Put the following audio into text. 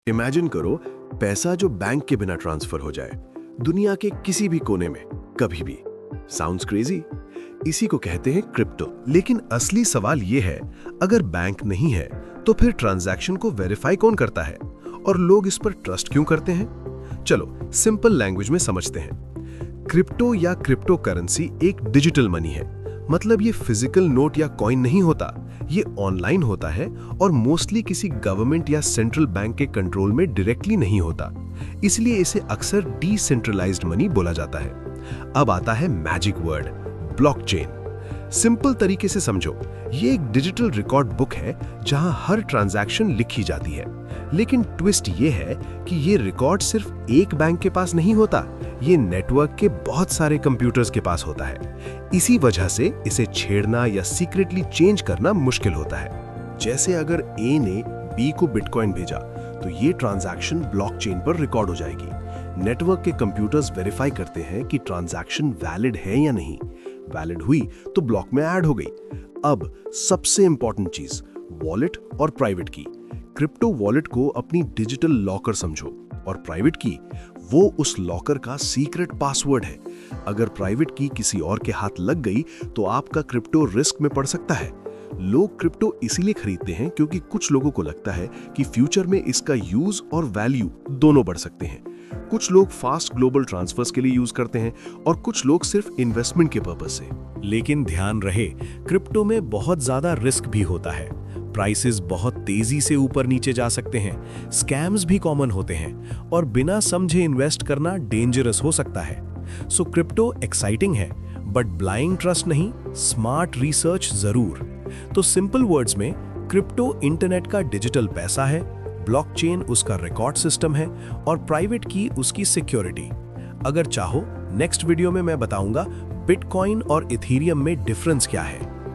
Imagine करो, पैसा जो बैंक के बिना ट्रांसफर हो जाए, दुनिया के किसी भी कोने में, कभी भी। Sounds crazy? इसी को कहते हैं क्रिप्टो। लेकिन असली सवाल ये है, अगर बैंक नहीं है तो फिर ट्रांजैक्शन को वेरीफाई कौन करता है और लोग इस पर ट्रस्ट क्यों करते हैं? चलो सिंपल लैंग्वेज में समझते हैं। क्रिप्टो या क्रिप्टो करेंसी एक डिजिटल मनी है। मतलब ये फिजिकल नोट या कॉइन नहीं होता, ये ऑनलाइन होता है और मोस्टली किसी गवर्नमेंट या सेंट्रल बैंक के कंट्रोल में डायरेक्टली नहीं होता। इसलिए इसे अक्सर डिसेंट्रलाइज्ड मनी बोला जाता है। अब आता है मैजिक वर्ड, ब्लॉकचेन। सिंपल तरीके से समझो, ये एक डिजिटल रिकॉर्ड बुक है जहां हर ट्रांजैक्शन लिखी जाती है। लेकिन ट्विस्ट ये है कि ये रिकॉर्ड सिर्फ एक बैंक के पास नहीं होता, ये नेटवर्क के बहुत सारे कंप्यूटर्स के पास होता है। इसी वजह से इसे छेड़ना या सीक्रेटली चेंज करना मुश्किल होता है। जैसे अगर ए ने बी को बिटकॉइन भेजा तो ये ट्रांजैक्शन ब्लॉकचेन पर रिकॉर्ड हो जाएगी। नेटवर्क के कंप्यूटर्स वेरीफाई करते हैं कि ट्रांजैक्शन वैलिड है या नहीं। वैलिड हुई तो ब्लॉक में ऐड हो गई। अब सबसे इंपॉर्टेंट चीज, वॉलेट और प्राइवेट की। क्रिप्टो वॉलेट को अपनी डिजिटल लॉकर समझो और प्राइवेट की वो उस लॉकर का सीक्रेट पासवर्ड है। अगर प्राइवेट की किसी और के हाथ लग गई तो आपका क्रिप्टो रिस्क में पड़ सकता है। लोग क्रिप्टो इसीलिए खरीदते हैं क्योंकि कुछ लोगों को लगता है कि फ्यूचर में इसका यूज और वैल्यू दोनों बढ़ सकते हैं। कुछ लोग फास्ट ग्लोबल ट्रांसफर्स के लिए यूज करते हैं और कुछ लोग सिर्फ इन्वेस्टमेंट के पर्पस से। लेकिन ध्यान रहे, क्रिप्टो में बहुत ज्यादा रिस्क भी होता है। प्राइसेस बहुत तेजी से ऊपर नीचे जा सकते हैं, स्कैम्स भी कॉमन होते हैं और बिना समझे इन्वेस्ट करना डेंजरस हो सकता है। सो क्रिप्टो एक्साइटिंग है, बट ब्लाइंड ट्रस्ट नहीं, स्मार्ट रिसर्च जरूर। तो सिंपल वर्ड्स में, क्रिप्टो इंटरनेट का डिजिटल पैसा है, ब्लॉकचेन उसका रिकॉर्ड सिस्टम है और प्राइवेट की उसकी सिक्योरिटी। अगर चाहो नेक्स्ट वीडियो में मैं बताऊंगा बिटकॉइन और इथेरियम में डिफरेंस क्या है।